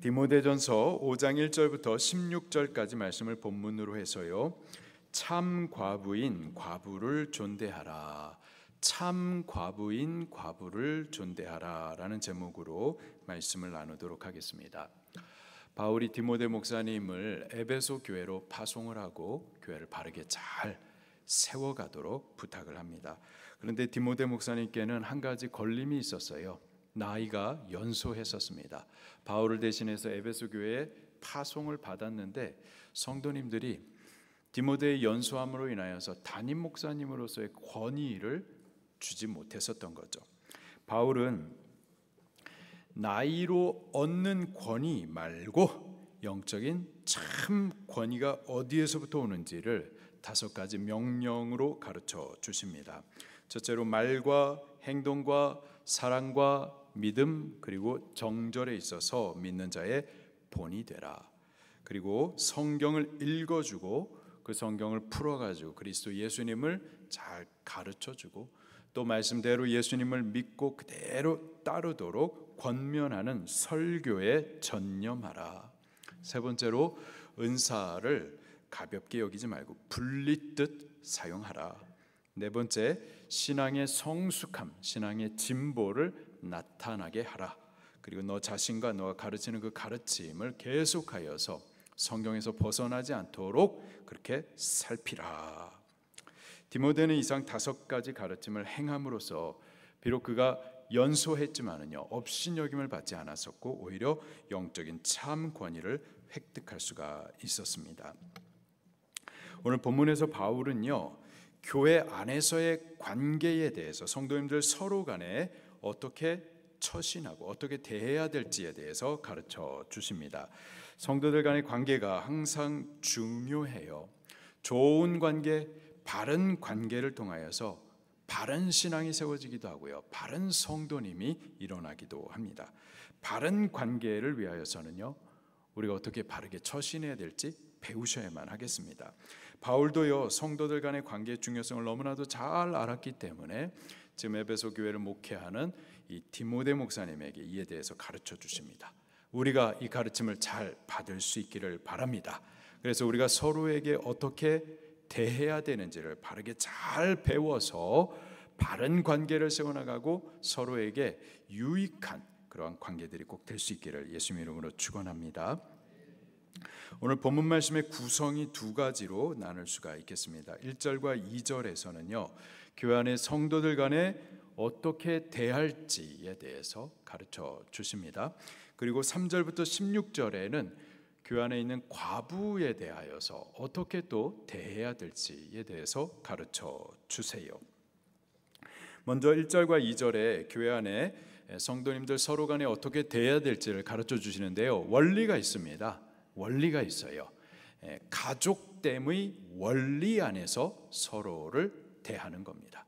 디모데전서 5장 1절부터 16절까지 말씀을 본문으로 해서요, 참 과부인 과부를 존대하라, 참 과부인 과부를 존대하라 라는 제목으로 말씀을 나누도록 하겠습니다. 바울이 디모데 목사님을 에베소 교회로 파송을 하고 교회를 바르게 잘 세워가도록 부탁을 합니다. 그런데 디모데 목사님께는 한 가지 걸림이 있었어요. 나이가 연소했었습니다. 바울을 대신해서 에베소 교회에 파송을 받았는데 성도님들이 디모데의 연소함으로 인하여서 담임 목사님으로서의 권위를 주지 못했었던 거죠. 바울은 나이로 얻는 권위 말고 영적인 참 권위가 어디에서부터 오는지를 5가지 명령으로 가르쳐 주십니다. 첫째로 말과 행동과 사랑과 믿음 그리고 정절에 있어서 믿는 자의 본이 되라. 그리고 성경을 읽어주고 그 성경을 풀어가지고 그리스도 예수님을 잘 가르쳐주고 또 말씀대로 예수님을 믿고 그대로 따르도록 권면하는 설교에 전념하라. 세 번째로 은사를 가볍게 여기지 말고 불리듯 사용하라. 네 번째, 신앙의 성숙함, 신앙의 진보를 나타나게 하라. 그리고 너 자신과 너가 가르치는 그 가르침을 계속하여서 성경에서 벗어나지 않도록 그렇게 살피라. 디모데는 이상 5가지 가르침을 행함으로써 비록 그가 연소했지만은요 업신여김을 받지 않았었고 오히려 영적인 참 권위를 획득할 수가 있었습니다. 오늘 본문에서 바울은요 교회 안에서의 관계에 대해서 성도님들 서로 간에 어떻게 처신하고 어떻게 대해야 될지에 대해서 가르쳐 주십니다. 성도들 간의 관계가 항상 중요해요. 좋은 관계, 바른 관계를 통하여서 바른 신앙이 세워지기도 하고요, 바른 성도님이 일어나기도 합니다. 바른 관계를 위하여서는요 우리가 어떻게 바르게 처신해야 될지 배우셔야만 하겠습니다. 바울도요 성도들 간의 관계의 중요성을 너무나도 잘 알았기 때문에 지금 에베소 교회를 목회하는 이 디모데 목사님에게 이에 대해서 가르쳐 주십니다. 우리가 이 가르침을 잘 받을 수 있기를 바랍니다. 그래서 우리가 서로에게 어떻게 대해야 되는지를 바르게 잘 배워서 바른 관계를 세워나가고 서로에게 유익한 그러한 관계들이 꼭 될 수 있기를 예수님 이름으로 축원합니다. 오늘 본문 말씀의 구성이 2가지로 나눌 수가 있겠습니다. 1절과 2절에서는요 교회 안의 성도들 간에 어떻게 대할지에 대해서 가르쳐 주십니다. 그리고 3절부터 16절에는 교회 안에 있는 과부에 대하여서 어떻게 또 대해야 될지에 대해서 가르쳐 주세요. 먼저 1절과 2절에 교회 안에 성도님들 서로 간에 어떻게 대해야 될지를 가르쳐 주시는데요 원리가 있습니다. 원리가 있어요. 가족됨의 원리 안에서 서로를 대하는 겁니다.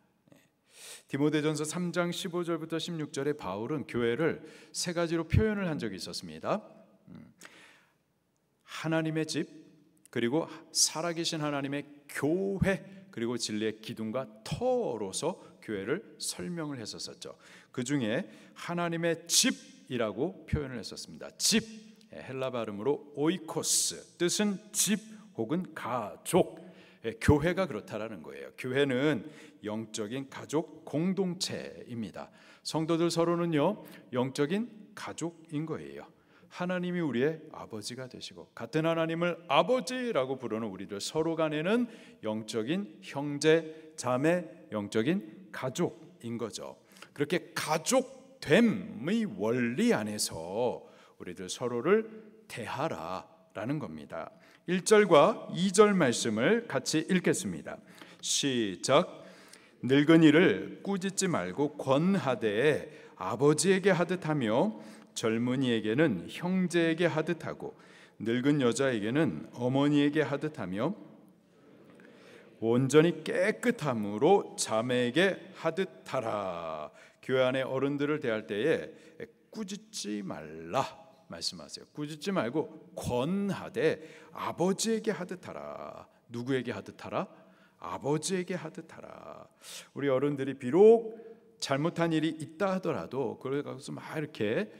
디모데전서 3장 15절부터 16절에 바울은 교회를 3가지로 표현을 한 적이 있었습니다. 하나님의 집, 그리고 살아계신 하나님의 교회, 그리고 진리의 기둥과 터로서 교회를 설명을 했었죠. 그 중에 하나님의 집이라고 표현을 했었습니다. 집, 헬라 발음으로 오이코스, 뜻은 집 혹은 가족. 교회가 그렇다라는 거예요. 교회는 영적인 가족 공동체입니다. 성도들 서로는요 영적인 가족인 거예요. 하나님이 우리의 아버지가 되시고 같은 하나님을 아버지라고 부르는 우리들 서로 간에는 영적인 형제, 자매, 영적인 가족인 거죠. 그렇게 가족됨의 원리 안에서 우리들 서로를 대하라라는 겁니다. 1절과 2절 말씀을 같이 읽겠습니다. 시작. 늙은이를 꾸짖지 말고 권하되 아버지에게 하듯하며 젊은이에게는 형제에게 하듯하고 늙은 여자에게는 어머니에게 하듯하며 온전히 깨끗함으로 자매에게 하듯하라. 교회 안의 어른들을 대할 때에 꾸짖지 말라 말씀하세요. 꾸짖지 말고 권하되 아버지에게 하듯하라. 누구에게 하듯하라? 아버지에게 하듯하라. 우리 어른들이 비록 잘못한 일이 있다 하더라도 그걸 가서 막 이렇게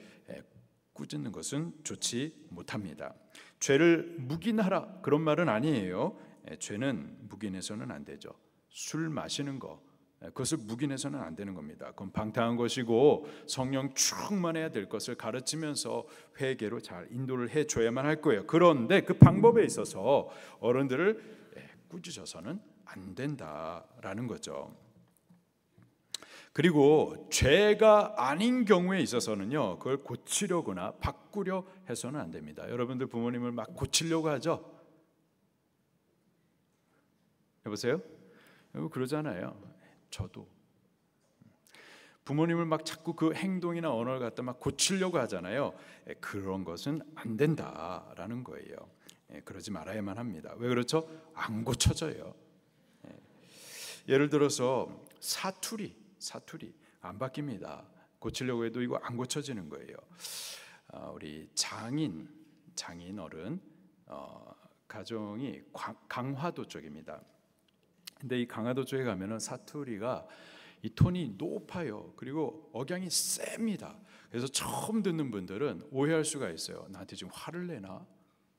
꾸짖는 것은 좋지 못합니다. 죄를 묵인하라 그런 말은 아니에요. 죄는 묵인해서는 안 되죠. 술 마시는 거, 그것을 묵인해서는 안 되는 겁니다. 그건 방탕한 것이고 성령 충만해야 될 것을 가르치면서 회개로 잘 인도를 해줘야만 할 거예요. 그런데 그 방법에 있어서 어른들을 꾸짖어서는 안 된다라는 거죠. 그리고 죄가 아닌 경우에 있어서는요, 그걸 고치려거나 바꾸려 해서는 안 됩니다. 여러분들 부모님을 막 고치려고 하죠? 여보세요? 그러잖아요. 저도 부모님을 막 자꾸 그 행동이나 언어를 갖다 막 고치려고 하잖아요. 그런 것은 안 된다라는 거예요. 그러지 말아야만 합니다. 왜 그렇죠? 안 고쳐져요. 예를 들어서 사투리 안 바뀝니다. 고치려고 해도 이거 안 고쳐지는 거예요. 우리 장인 어른 가정이 강화도 쪽입니다. 근데 이 강화도 쪽에 가면은 사투리가 이 톤이 높아요. 그리고 억양이 셉니다. 그래서 처음 듣는 분들은 오해할 수가 있어요. 나한테 지금 화를 내나?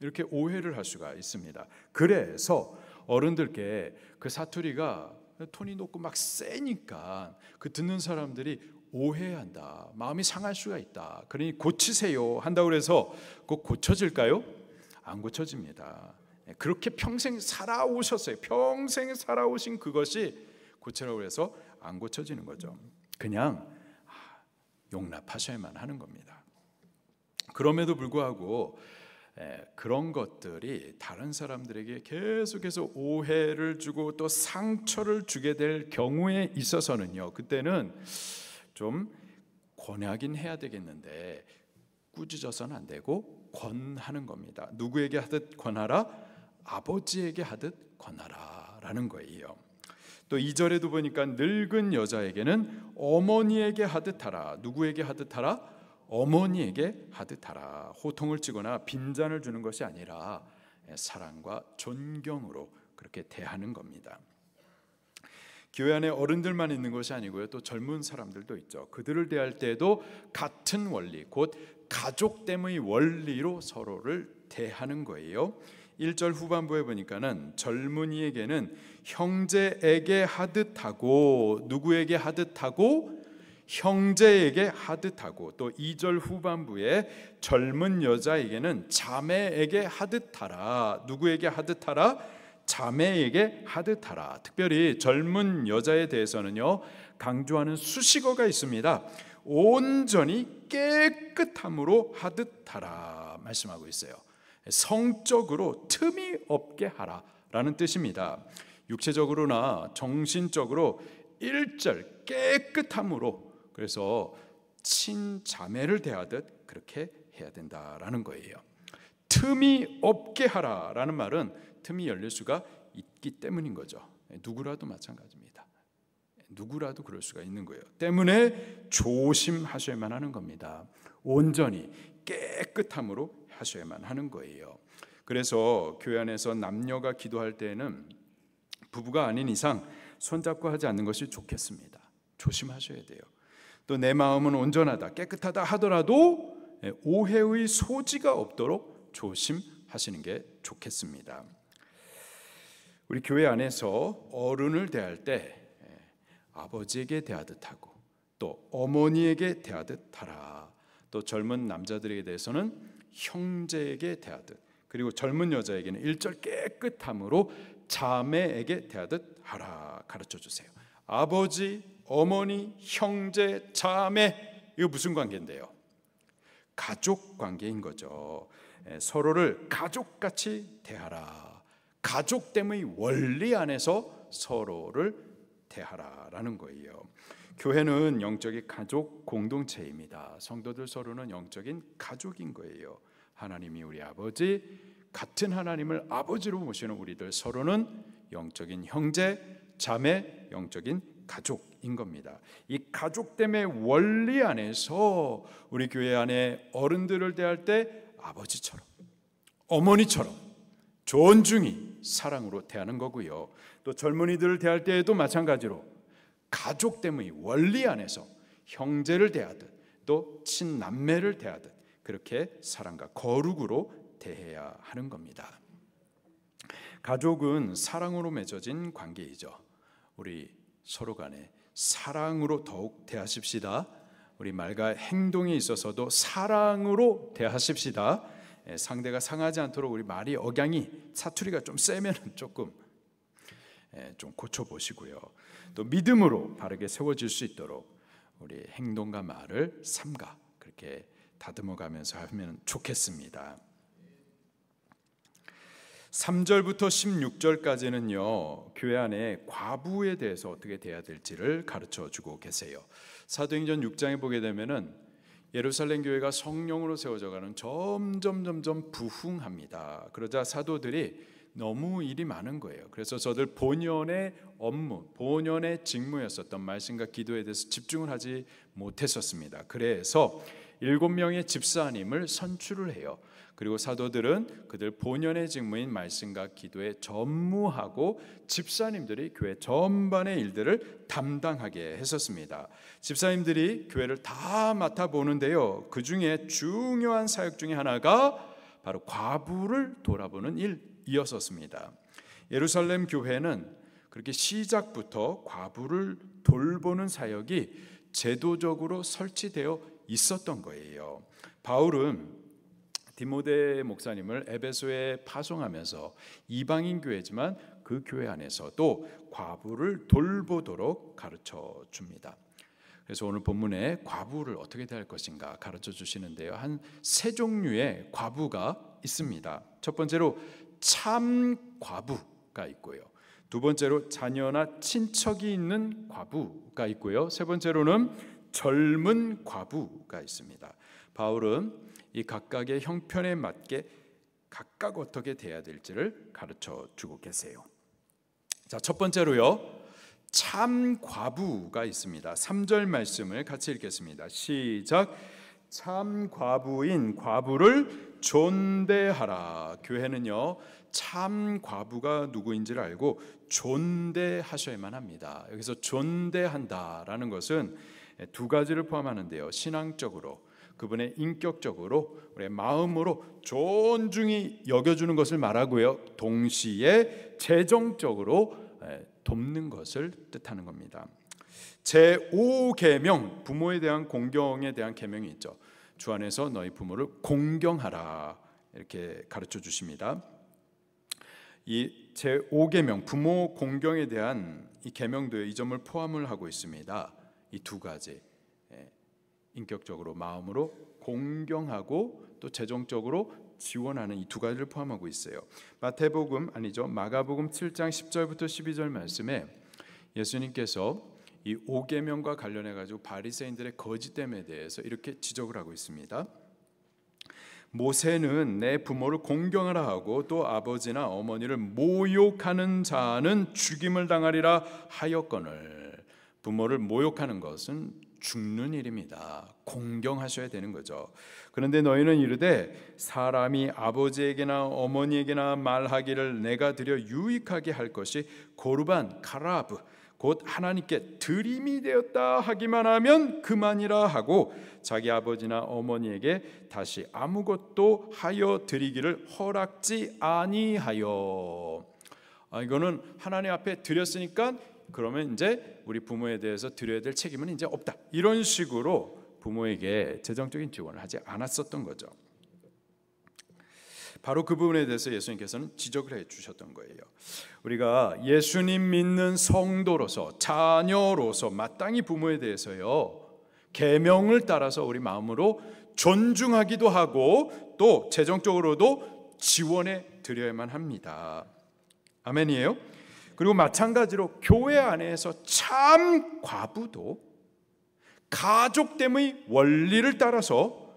이렇게 오해를 할 수가 있습니다. 그래서 어른들께 그 사투리가 톤이 높고 막 세니까 그 듣는 사람들이 오해한다, 마음이 상할 수가 있다, 그러니 고치세요 한다고 해서 꼭 고쳐질까요? 안 고쳐집니다. 그렇게 평생 살아오셨어요. 평생 살아오신 그것이 고치라고 해서 안 고쳐지는 거죠. 그냥 용납하셔야만 하는 겁니다. 그럼에도 불구하고 그런 것들이 다른 사람들에게 계속해서 오해를 주고 또 상처를 주게 될 경우에 있어서는요, 그때는 좀 권하긴 해야 되겠는데 꾸짖어서는 안 되고 권하는 겁니다. 누구에게 하듯 권하라? 아버지에게 하듯 권하라 라는 거예요. 또 2절에도 보니까 늙은 여자에게는 어머니에게 하듯 하라. 누구에게 하듯 하라? 어머니에게 하듯 하라. 호통을 치거나 빈잔을 주는 것이 아니라 사랑과 존경으로 그렇게 대하는 겁니다. 교회 안에 어른들만 있는 것이 아니고요, 또 젊은 사람들도 있죠. 그들을 대할 때에도 같은 원리, 곧 가족됨의 원리로 서로를 대하는 거예요. 1절 후반부에 보니까는 젊은이에게는 형제에게 하듯 하고, 누구에게 하듯 하고? 형제에게 하듯 하고, 또 2절 후반부에 젊은 여자에게는 자매에게 하듯 하라. 누구에게 하듯 하라? 자매에게 하듯 하라. 특별히 젊은 여자에 대해서는요, 강조하는 수식어가 있습니다. 온전히 깨끗함으로 하듯 하라 말씀하고 있어요. 성적으로 틈이 없게 하라라는 뜻입니다. 육체적으로나 정신적으로 일절 깨끗함으로, 그래서 친자매를 대하듯 그렇게 해야 된다라는 거예요. 틈이 없게 하라라는 말은 틈이 열릴 수가 있기 때문인 거죠. 누구라도 마찬가지입니다. 누구라도 그럴 수가 있는 거예요. 때문에 조심하셔야만 하는 겁니다. 온전히 깨끗함으로 하셔야만 하는 거예요. 그래서 교회 안에서 남녀가 기도할 때에는 부부가 아닌 이상 손잡고 하지 않는 것이 좋겠습니다. 조심하셔야 돼요. 또 내 마음은 온전하다, 깨끗하다 하더라도 오해의 소지가 없도록 조심하시는 게 좋겠습니다. 우리 교회 안에서 어른을 대할 때 아버지에게 대하듯 하고, 또 어머니에게 대하듯 하라. 또 젊은 남자들에게 대해서는 형제에게 대하듯, 그리고 젊은 여자에게는 일절 깨끗함으로 자매에게 대하듯 하라 가르쳐 주세요. 아버지, 어머니, 형제, 자매, 이거 무슨 관계인데요? 가족 관계인 거죠. 서로를 가족같이 대하라. 가족됨의 원리 안에서 서로를 대하라라는 거예요. 교회는 영적인 가족 공동체입니다. 성도들 서로는 영적인 가족인 거예요. 하나님이 우리 아버지, 같은 하나님을 아버지로 모시는 우리들 서로는 영적인 형제, 자매, 영적인 가족인 겁니다. 이 가족됨의 원리 안에서 우리 교회 안에 어른들을 대할 때 아버지처럼, 어머니처럼 존중히 사랑으로 대하는 거고요. 또 젊은이들을 대할 때에도 마찬가지로 가족됨의 원리 안에서 형제를 대하듯, 또 친남매를 대하듯 그렇게 사랑과 거룩으로 대해야 하는 겁니다. 가족은 사랑으로 맺어진 관계이죠. 우리 서로 간에 사랑으로 더욱 대하십시다. 우리 말과 행동에 있어서도 사랑으로 대하십시다. 상대가 상하지 않도록 우리 말이 억양이 사투리가 좀 세면 조금 좀 고쳐보시고요. 또 믿음으로 바르게 세워질 수 있도록 우리 행동과 말을 삼가 그렇게 다듬어가면서 하면 좋겠습니다. 3절부터 16절까지는요, 교회 안에 과부에 대해서 어떻게 대해야 될지를 가르쳐 주고 계세요. 사도행전 6장에 보게 되면은 예루살렘 교회가 성령으로 세워져가는 점점 부흥합니다. 그러자 사도들이 너무 일이 많은 거예요. 그래서 저들 본연의 업무, 본연의 직무였었던 말씀과 기도에 대해서 집중을 하지 못했었습니다. 그래서 7명의 집사님을 선출을 해요. 그리고 사도들은 그들 본연의 직무인 말씀과 기도에 전무하고 집사님들이 교회 전반의 일들을 담당하게 했었습니다. 집사님들이 교회를 다 맡아보는데요, 그 중에 중요한 사역 중에 하나가 바로 과부를 돌아보는 일이었었습니다. 예루살렘 교회는 그렇게 시작부터 과부를 돌보는 사역이 제도적으로 설치되어 있었던 거예요. 바울은 디모데 목사님을 에베소에 파송하면서 이방인 교회지만 그 교회 안에서도 과부를 돌보도록 가르쳐 줍니다. 그래서 오늘 본문에 과부를 어떻게 대할 것인가 가르쳐 주시는데요, 한 세 종류의 과부가 있습니다. 첫 번째로 참 과부가 있고요, 두 번째로 자녀나 친척이 있는 과부가 있고요, 세 번째로는 젊은 과부가 있습니다. 바울은 이 각각의 형편에 맞게 각각 어떻게 돼야 될지를 가르쳐 주고 계세요. 자, 첫 번째로요, 참 과부가 있습니다. 3절 말씀을 같이 읽겠습니다. 시작. 참 과부인 과부를 존대하라. 교회는요, 참 과부가 누구인지를 알고 존대하셔야만 합니다. 여기서 존대한다라는 것은 두 가지를 포함하는데요, 신앙적으로, 그분의 인격적으로, 우리의 마음으로 존중히 여겨주는 것을 말하고요, 동시에 재정적으로 돕는 것을 뜻하는 겁니다. 제5계명, 부모에 대한 공경에 대한 계명이 있죠. 주 안에서 너희 부모를 공경하라, 이렇게 가르쳐 주십니다. 이 제5계명, 부모 공경에 대한 이 계명도에 이 점을 포함을 하고 있습니다. 이 두 가지, 인격적으로 마음으로 공경하고 또 재정적으로 지원하는 이 두 가지를 포함하고 있어요. 마가복음 7장 10절부터 12절 말씀에 예수님께서 이 5계명과 관련해 가지고 바리새인들의 거짓됨에 대해서 이렇게 지적을 하고 있습니다. 모세는 내 부모를 공경하라 하고 또 아버지나 어머니를 모욕하는 자는 죽임을 당하리라 하였거늘. 부모를 모욕하는 것은 죽는 일입니다. 공경하셔야 되는 거죠. 그런데 너희는 이르되 사람이 아버지에게나 어머니에게나 말하기를 내가 드려 유익하게 할 것이 고르반 카라브 곧 하나님께 드림이 되었다 하기만 하면 그만이라 하고 자기 아버지나 어머니에게 다시 아무것도 하여 드리기를 허락지 아니하여. 이거는 하나님 앞에 드렸으니까 그러면 이제 우리 부모에 대해서 드려야 될 책임은 이제 없다, 이런 식으로 부모에게 재정적인 지원을 하지 않았었던 거죠. 바로 그 부분에 대해서 예수님께서는 지적을 해주셨던 거예요. 우리가 예수님 믿는 성도로서, 자녀로서 마땅히 부모에 대해서요, 계명을 따라서 우리 마음으로 존중하기도 하고 또 재정적으로도 지원해 드려야만 합니다. 아멘이에요? 그리고 마찬가지로 교회 안에서 참 과부도 가족됨의 원리를 따라서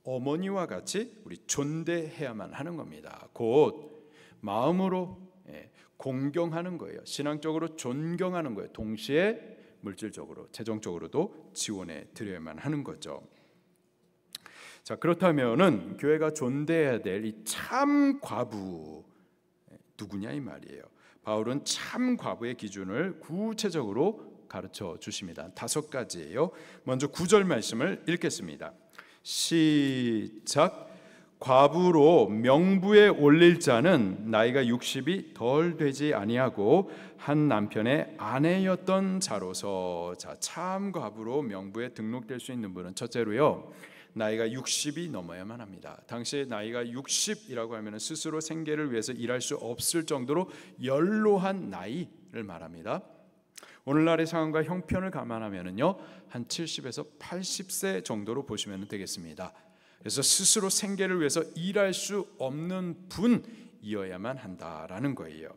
어머니와 같이 우리 존대해야만 하는 겁니다. 곧 마음으로 공경하는 거예요. 신앙적으로 존경하는 거예요. 동시에 물질적으로, 재정적으로도 지원해 드려야만 하는 거죠. 자, 그렇다면은 교회가 존대해야 될 이 참 과부 누구냐 이 말이에요. 바울은 참 과부의 기준을 구체적으로 가르쳐 주십니다. 5가지예요. 먼저 9절 말씀을 읽겠습니다. 시작. 과부로 명부에 올릴 자는 나이가 60이 덜 되지 아니하고 한 남편의 아내였던 자로서. 자, 참 과부로 명부에 등록될 수 있는 분은 첫째로요, 나이가 60이 넘어야만 합니다. 당시에 나이가 60이라고 하면 스스로 생계를 위해서 일할 수 없을 정도로 연로한 나이를 말합니다. 오늘날의 상황과 형편을 감안하면요, 한 70에서 80세 정도로 보시면 되겠습니다. 그래서 스스로 생계를 위해서 일할 수 없는 분이어야만 한다라는 거예요.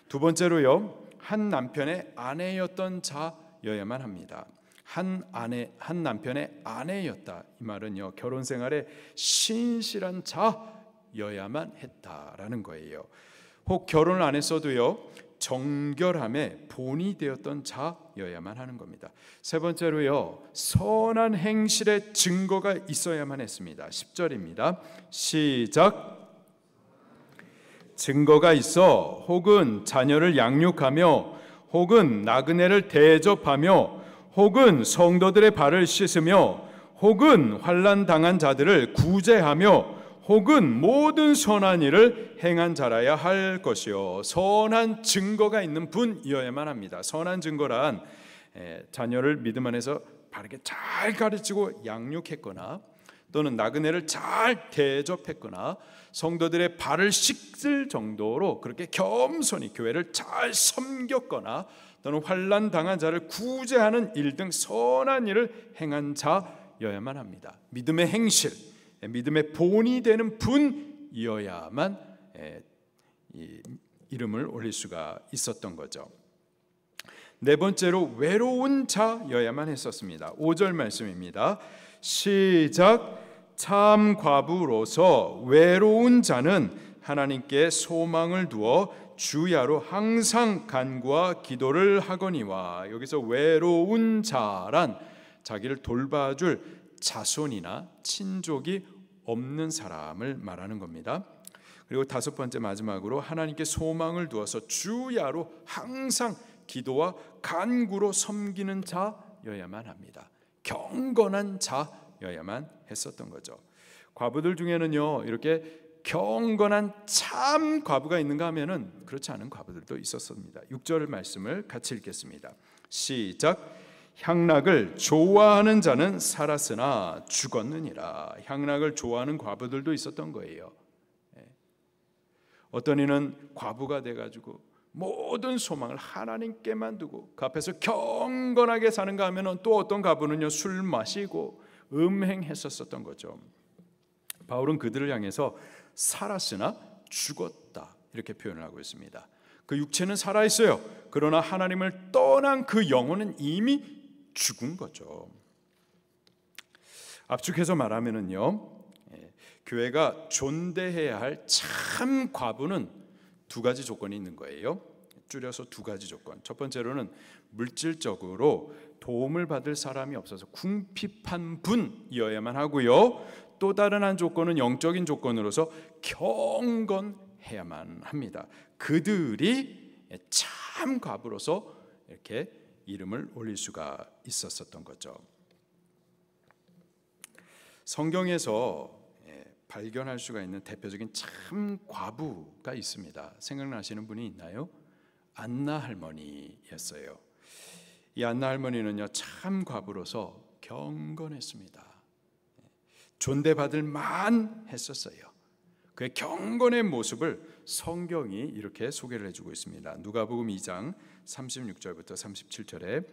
두 번째로요, 한 남편의 아내였던 자여야만 합니다. 한 남편의 아내였다. 이 말은요, 결혼 생활에 신실한 자여야만 했다라는 거예요. 혹 결혼을 안 했어도요, 정결함의 본이 되었던 자여야만 하는 겁니다. 세 번째로요, 선한 행실의 증거가 있어야만 했습니다. 10절입니다. 시작. 증거가 있어 혹은 자녀를 양육하며 혹은 나그네를 대접하며 혹은 성도들의 발을 씻으며 혹은 환난 당한 자들을 구제하며 혹은 모든 선한 일을 행한 자라야 할 것이요. 선한 증거가 있는 분이어야만 합니다. 선한 증거란 자녀를 믿음 안에서 바르게 잘 가르치고 양육했거나 또는 나그네를 잘 대접했거나 성도들의 발을 씻을 정도로 그렇게 겸손히 교회를 잘 섬겼거나 또는 환난 당한 자를 구제하는 일 등 선한 일을 행한 자여야만 합니다. 믿음의 행실, 믿음의 본이 되는 분이어야만 이름을 올릴 수가 있었던 거죠. 네 번째로 외로운 자여야만 했었습니다. 5절 말씀입니다. 시작. 참 과부로서 외로운 자는 하나님께 소망을 두어 주야로 항상 간구와 기도를 하거니와. 여기서 외로운 자란 자기를 돌봐줄 자손이나 친족이 없는 사람을 말하는 겁니다. 그리고 다섯 번째 마지막으로 하나님께 소망을 두어서 주야로 항상 기도와 간구로 섬기는 자여야만 합니다. 경건한 자여야만 했었던 거죠. 과부들 중에는요, 이렇게 경건한 참 과부가 있는가 하면은 그렇지 않은 과부들도 있었습니다. 6절 말씀을 같이 읽겠습니다. 시작. 향락을 좋아하는 자는 살았으나 죽었느니라. 향락을 좋아하는 과부들도 있었던 거예요. 어떤 이는 과부가 돼가지고 모든 소망을 하나님께만 두고 그 앞에서 경건하게 사는가 하면은 또 어떤 과부는요, 술 마시고 음행했었던 거죠. 바울은 그들을 향해서 살았으나 죽었다 이렇게 표현을 하고 있습니다. 그 육체는 살아 있어요. 그러나 하나님을 떠난 그 영혼은 이미 죽은 거죠. 압축해서 말하면은요, 교회가 존대해야 할 참 과부는 두 가지 조건이 있는 거예요. 줄여서 두 가지 조건. 첫 번째로는 물질적으로 도움을 받을 사람이 없어서 궁핍한 분이어야만 하고요. 또 다른 한 조건은 영적인 조건으로서 경건해야만 합니다. 그들이 참 과부로서 이렇게 이름을 올릴 수가 있었던 거죠. 성경에서 발견할 수가 있는 대표적인 참 과부가 있습니다. 생각나시는 분이 있나요? 안나 할머니였어요. 이 안나 할머니는요, 참 과부로서 경건했습니다. 존대받을 만했었어요. 그의 경건의 모습을 성경이 이렇게 소개를 해주고 있습니다. 누가복음 2장 36절부터 37절에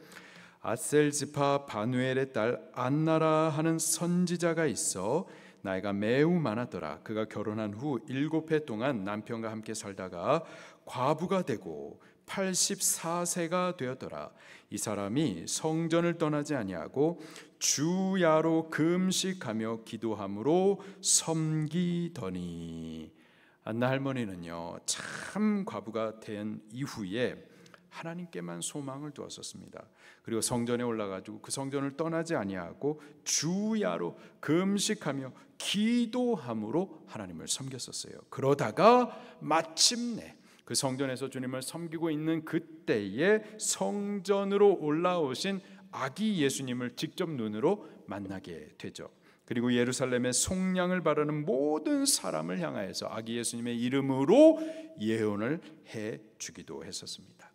아셀지파 바누엘의 딸 안나라 하는 선지자가 있어 나이가 매우 많았더라. 그가 결혼한 후 7해 동안 남편과 함께 살다가 과부가 되고 84세가 되었더라. 이 사람이 성전을 떠나지 아니하고 주야로 금식하며 기도함으로 섬기더니. 안나 할머니는요, 참 과부가 된 이후에 하나님께만 소망을 두었었습니다. 그리고 성전에 올라가지고 그 성전을 떠나지 아니하고 주야로 금식하며 기도함으로 하나님을 섬겼었어요. 그러다가 마침내 그 성전에서 주님을 섬기고 있는 그때에 성전으로 올라오신 아기 예수님을 직접 눈으로 만나게 되죠. 그리고 예루살렘의 속량을 바라는 모든 사람을 향하여서 아기 예수님의 이름으로 예언을 해 주기도 했었습니다.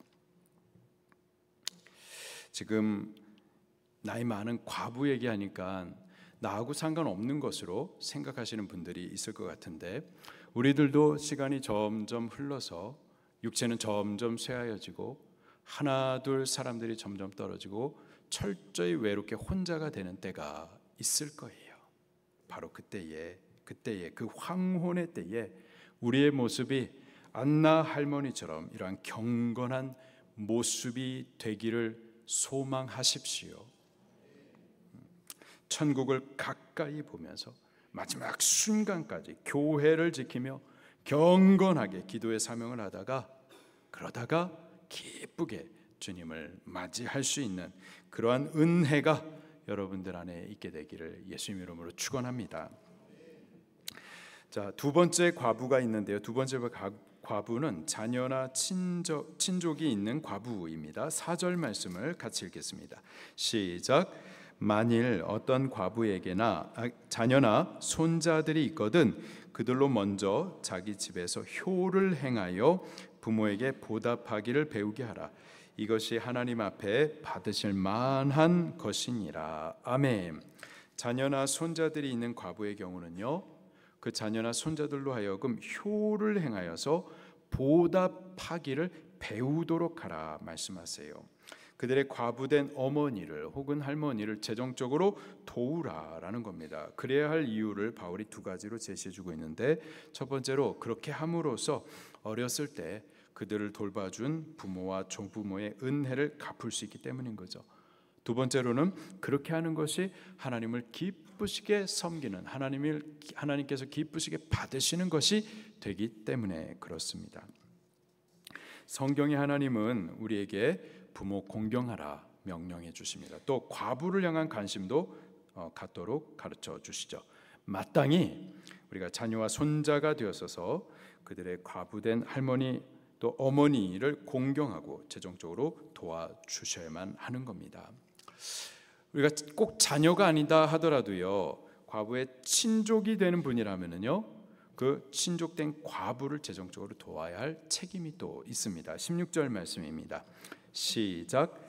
지금 나이 많은 과부 얘기하니까 나하고 상관없는 것으로 생각하시는 분들이 있을 것 같은데, 우리들도 시간이 점점 흘러서 육체는 점점 쇠하여지고 하나 둘 사람들이 점점 떨어지고 철저히 외롭게 혼자가 되는 때가 있을 거예요. 바로 그때에 그 황혼의 때에 우리의 모습이 안나 할머니처럼 이러한 경건한 모습이 되기를 소망하십시오. 천국을 가까이 보면서 마지막 순간까지 교회를 지키며 경건하게 기도의 사명을 하다가 그러다가 기쁘게 주님을 맞이할 수 있는 그러한 은혜가 여러분들 안에 있게 되기를 예수님 이름으로 축원합니다. 자, 두 번째 과부가 있는데요. 두 번째 과부는 자녀나 친족이 있는 과부입니다. 4절 말씀을 같이 읽겠습니다. 시작. 만일 어떤 과부에게나 자녀나 손자들이 있거든 그들로 먼저 자기 집에서 효를 행하여 부모에게 보답하기를 배우게 하라. 이것이 하나님 앞에 받으실 만한 것이니라. 아멘. 자녀나 손자들이 있는 과부의 경우는요, 그 자녀나 손자들로 하여금 효를 행하여서 보답하기를 배우도록 하라 말씀하세요. 그들의 과부된 어머니를 혹은 할머니를 재정적으로 도우라라는 겁니다. 그래야 할 이유를 바울이 두 가지로 제시해주고 있는데, 첫 번째로 그렇게 함으로써 어렸을 때 그들을 돌봐준 부모와 종부모의 은혜를 갚을 수 있기 때문인 거죠. 두 번째로는 그렇게 하는 것이 하나님을 기쁘시게 섬기는, 하나님께서 기쁘시게 받으시는 것이 되기 때문에 그렇습니다. 성경의 하나님은 우리에게 부모 공경하라 명령해 주십니다. 또 과부를 향한 관심도 갖도록 가르쳐 주시죠. 마땅히 우리가 자녀와 손자가 되어서서 그들의 과부된 할머니 또 어머니를 공경하고 재정적으로 도와주셔야만 하는 겁니다. 우리가 꼭 자녀가 아니다 하더라도요, 과부의 친족이 되는 분이라면은요, 그 친족된 과부를 재정적으로 도와야 할 책임이 또 있습니다. 16절 말씀입니다. 시작.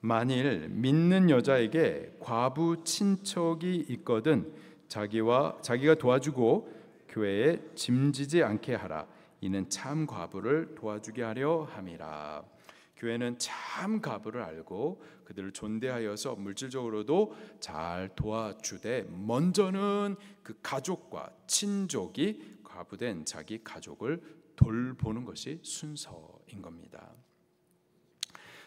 만일 믿는 여자에게 과부 친척이 있거든 자기가 도와주고 교회에 짐지지 않게 하라. 이는 참 과부를 도와주게 하려 함이라. 교회는 참 과부를 알고 그들을 존대하여서 물질적으로도 잘 도와주되 먼저는 그 가족과 친족이 과부된 자기 가족을 돌보는 것이 순서인 겁니다.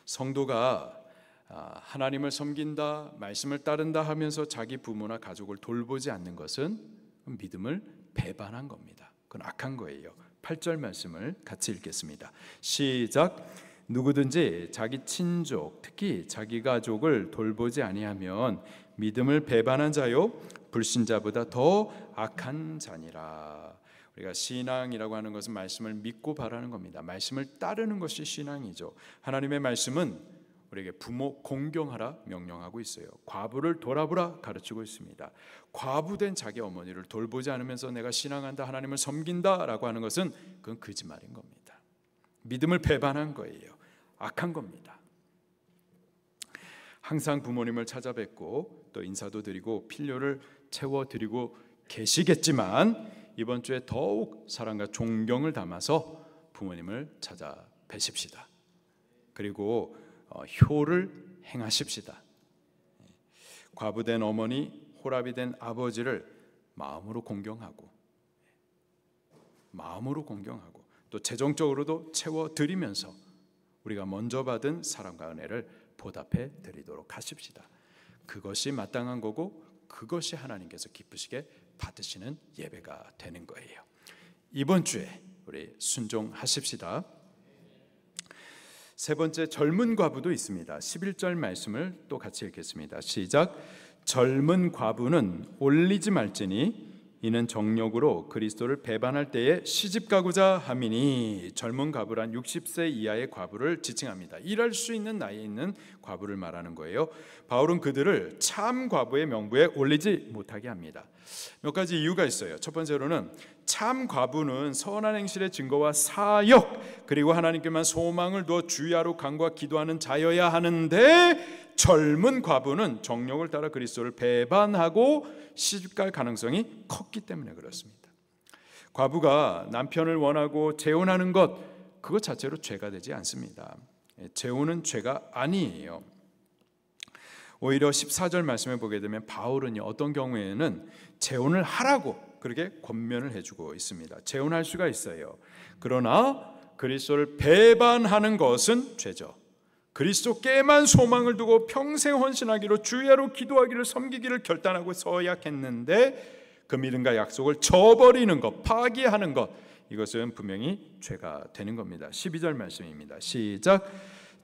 성도가 하나님을 섬긴다, 말씀을 따른다 하면서 자기 부모나 가족을 돌보지 않는 것은 믿음을 배반한 겁니다. 그건 악한 거예요. 8절 말씀을 같이 읽겠습니다. 시작. 누구든지 자기 친족, 특히 자기 가족을 돌보지 아니하면 믿음을 배반한 자요 불신자보다 더 악한 자니라. 우리가 신앙이라고 하는 것은 말씀을 믿고 바라는 겁니다. 말씀을 따르는 것이 신앙이죠. 하나님의 말씀은 우리에게 부모 공경하라 명령하고 있어요. 과부를 돌아보라 가르치고 있습니다. 과부된 자기 어머니를 돌보지 않으면서 내가 신앙한다, 하나님을 섬긴다라고 하는 것은 그건 거짓말인 겁니다. 믿음을 배반한 거예요. 악한 겁니다. 항상 부모님을 찾아뵙고 또 인사도 드리고 필요를 채워드리고 계시겠지만 이번 주에 더욱 사랑과 존경을 담아서 부모님을 찾아뵈십시다. 그리고 효를 행하십시다. 과부된 어머니, 호랍이 된 아버지를 마음으로 공경하고 또 재정적으로도 채워드리면서 우리가 먼저 받은 사랑과 은혜를 보답해 드리도록 하십시다. 그것이 마땅한 거고 그것이 하나님께서 기쁘시게 받으시는 예배가 되는 거예요. 이번 주에 우리 순종하십시다. 세 번째, 젊은 과부도 있습니다. 11절 말씀을 또 같이 읽겠습니다. 시작. 젊은 과부는 올리지 말지니 이는 정욕으로 그리스도를 배반할 때에 시집가고자 함이니. 젊은 과부란 60세 이하의 과부를 지칭합니다. 일할 수 있는 나이에 있는 과부를 말하는 거예요. 바울은 그들을 참 과부의 명부에 올리지 못하게 합니다. 몇 가지 이유가 있어요. 첫 번째로는 참 과부는 선한 행실의 증거와 사역, 그리고 하나님께만 소망을 두어 주야로 간구와 기도하는 자여야 하는데, 젊은 과부는 정욕을 따라 그리스도를 배반하고 시집갈 가능성이 컸기 때문에 그렇습니다. 과부가 남편을 원하고 재혼하는 것, 그것 자체로 죄가 되지 않습니다. 재혼은 죄가 아니에요. 오히려 14절 말씀에 보게 되면 바울은 어떤 경우에는 재혼을 하라고 그렇게 권면을 해주고 있습니다. 재혼할 수가 있어요. 그러나 그리스도를 배반하는 것은 죄죠. 그리스도께만 소망을 두고 평생 헌신하기로 주야로 기도하기를 섬기기를 결단하고 서약했는데 그 믿음과 약속을 저버리는 것, 파기하는 것, 이것은 분명히 죄가 되는 겁니다. 12절 말씀입니다. 시작.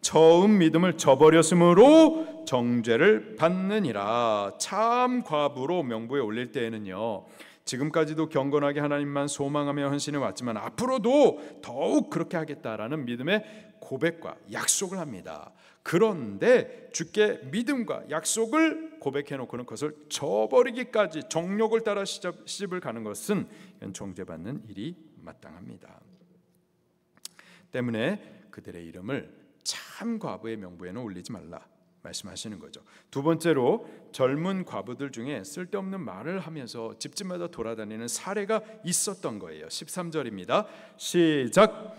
처음 믿음을 저버렸으므로 정죄를 받느니라. 참 과부로 명부에 올릴 때에는요, 지금까지도 경건하게 하나님만 소망하며 헌신해 왔지만 앞으로도 더욱 그렇게 하겠다라는 믿음의 고백과 약속을 합니다. 그런데 주께 믿음과 약속을 고백해놓고는 그것을 저버리기까지 정욕을 따라 시집을 가는 것은 정죄받는 일이 마땅합니다. 때문에 그들의 이름을 참 과부의 명부에는 올리지 말라 말씀하시는 거죠. 두 번째로 젊은 과부들 중에 쓸데없는 말을 하면서 집집마다 돌아다니는 사례가 있었던 거예요. 13절입니다. 시작.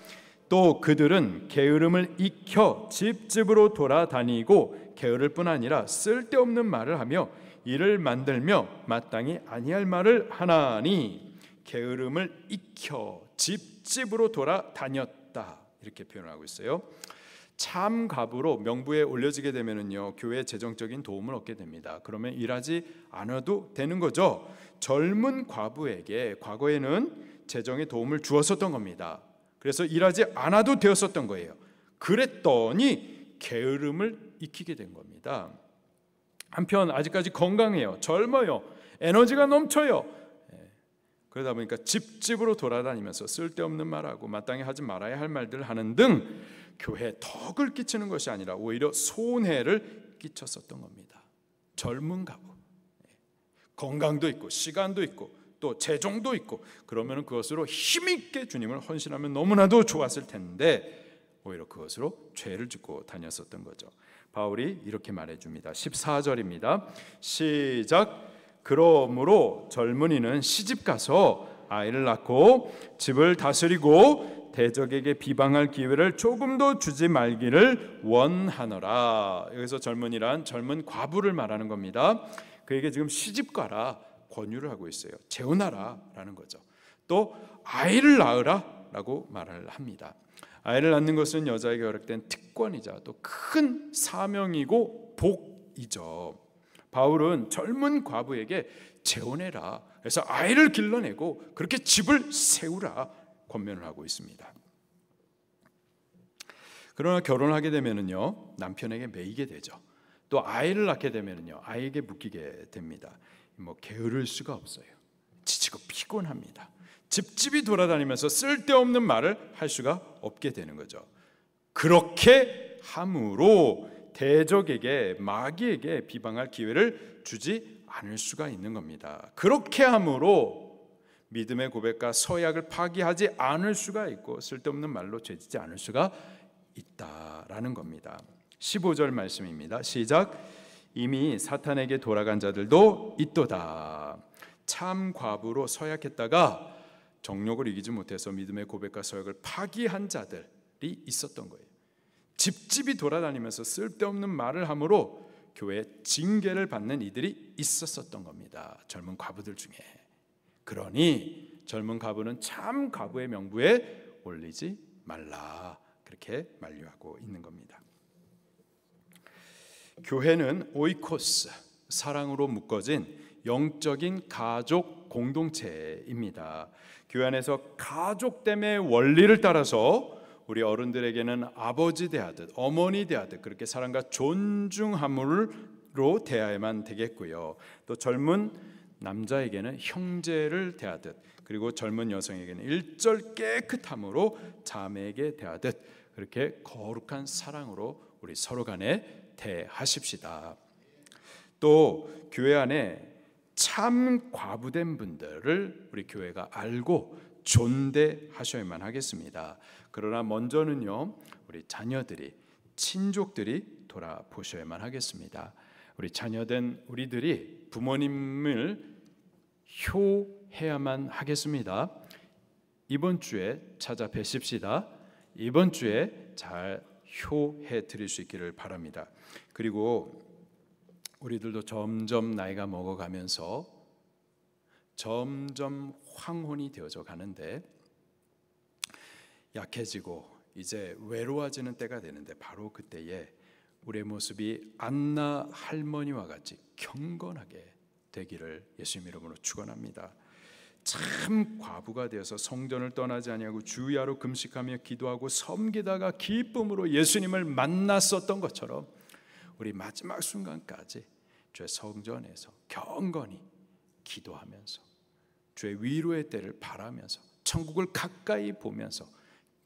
또 그들은 게으름을 익혀 집집으로 돌아다니고 게으를 뿐 아니라 쓸데없는 말을 하며 이를 만들며 마땅히 아니할 말을 하나니. 게으름을 익혀 집집으로 돌아다녔다, 이렇게 표현하고 있어요. 참 과부로 명부에 올려지게 되면은요, 교회에 재정적인 도움을 얻게 됩니다. 그러면 일하지 않아도 되는 거죠. 젊은 과부에게 과거에는 재정의 도움을 주었었던 겁니다. 그래서 일하지 않아도 되었었던 거예요. 그랬더니 게으름을 익히게 된 겁니다. 한편 아직까지 건강해요, 젊어요, 에너지가 넘쳐요. 그러다 보니까 집집으로 돌아다니면서 쓸데없는 말하고 마땅히 하지 말아야 할 말들을 하는 등 교회에 덕을 끼치는 것이 아니라 오히려 손해를 끼쳤었던 겁니다. 젊은 과부, 건강도 있고 시간도 있고 또 재정도 있고, 그러면 그것으로 힘있게 주님을 헌신하면 너무나도 좋았을 텐데 오히려 그것으로 죄를 짓고 다녔었던 거죠. 바울이 이렇게 말해줍니다. 14절입니다. 시작. 그러므로 젊은이는 시집가서 아이를 낳고 집을 다스리고 대적에게 비방할 기회를 조금도 주지 말기를 원하노라. 여기서 젊은이란 젊은 과부를 말하는 겁니다. 그에게 지금 시집가라 권유를 하고 있어요. 재혼하라 라는 거죠. 또 아이를 낳으라 라고 말을 합니다. 아이를 낳는 것은 여자에게 허락된 특권이자 또 큰 사명이고 복이죠. 바울은 젊은 과부에게 재혼해라, 그래서 아이를 길러내고 그렇게 집을 세우라 권면을 하고 있습니다. 그러나 결혼하게 되면은요, 남편에게 매이게 되죠. 또 아이를 낳게 되면은요, 아이에게 묶이게 됩니다. 게으를 수가 없어요. 지치고 피곤합니다. 집집이 돌아다니면서 쓸데없는 말을 할 수가 없게 되는 거죠. 그렇게 함으로 대적에게, 마귀에게 비방할 기회를 주지 않을 수가 있는 겁니다. 그렇게 함으로 믿음의 고백과 서약을 파기하지 않을 수가 있고 쓸데없는 말로 죄지지 않을 수가 있다라는 겁니다. 15절 말씀입니다. 시작. 이미 사탄에게 돌아간 자들도 있도다. 참 과부로 서약했다가 정욕을 이기지 못해서 믿음의 고백과 서약을 파기한 자들이 있었던 거예요. 집집이 돌아다니면서 쓸데없는 말을 함으로 교회에 징계를 받는 이들이 있었던 겁니다. 젊은 과부들 중에. 그러니 젊은 과부는 참 과부의 명부에 올리지 말라, 그렇게 만류하고 있는 겁니다. 교회는 오이코스, 사랑으로 묶어진 영적인 가족 공동체입니다. 교회 안에서 가족됨의 원리를 따라서 우리 어른들에게는 아버지 대하듯 어머니 대하듯 그렇게 사랑과 존중함으로 대해야만 되겠고요. 또 젊은 남자에게는 형제를 대하듯, 그리고 젊은 여성에게는 일절 깨끗함으로 자매에게 대하듯 그렇게 거룩한 사랑으로 우리 서로 간에 대하십시다. 또 교회 안에 참 과부된 분들을 우리 교회가 알고 존대하셔야만 하겠습니다. 그러나 먼저는요, 우리 자녀들이, 친족들이 돌아보셔야만 하겠습니다. 우리 자녀된 우리들이 부모님을 효해야만 하겠습니다. 이번 주에 찾아뵈십시다. 이번 주에 잘 효해 드릴 수 있기를 바랍니다. 그리고 우리들도 점점 나이가 먹어가면서 점점 황혼이 되어져 가는데, 약해지고 이제 외로워지는 때가 되는데, 바로 그때에 우리의 모습이 안나 할머니와 같이 경건하게 되기를 예수님 이름으로 축원합니다. 참 과부가 되어서 성전을 떠나지 아니하고 주야로 금식하며 기도하고 섬기다가 기쁨으로 예수님을 만났었던 것처럼 우리 마지막 순간까지 주의 성전에서 경건히 기도하면서 주의 위로의 때를 바라면서 천국을 가까이 보면서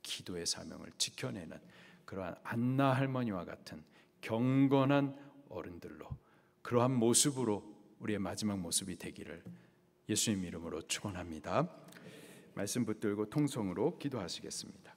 기도의 사명을 지켜내는 그러한 안나 할머니와 같은 경건한 어른들로, 그러한 모습으로 우리의 마지막 모습이 되기를 예수님 이름으로 축원합니다. 말씀 붙들고 통성으로 기도하시겠습니다.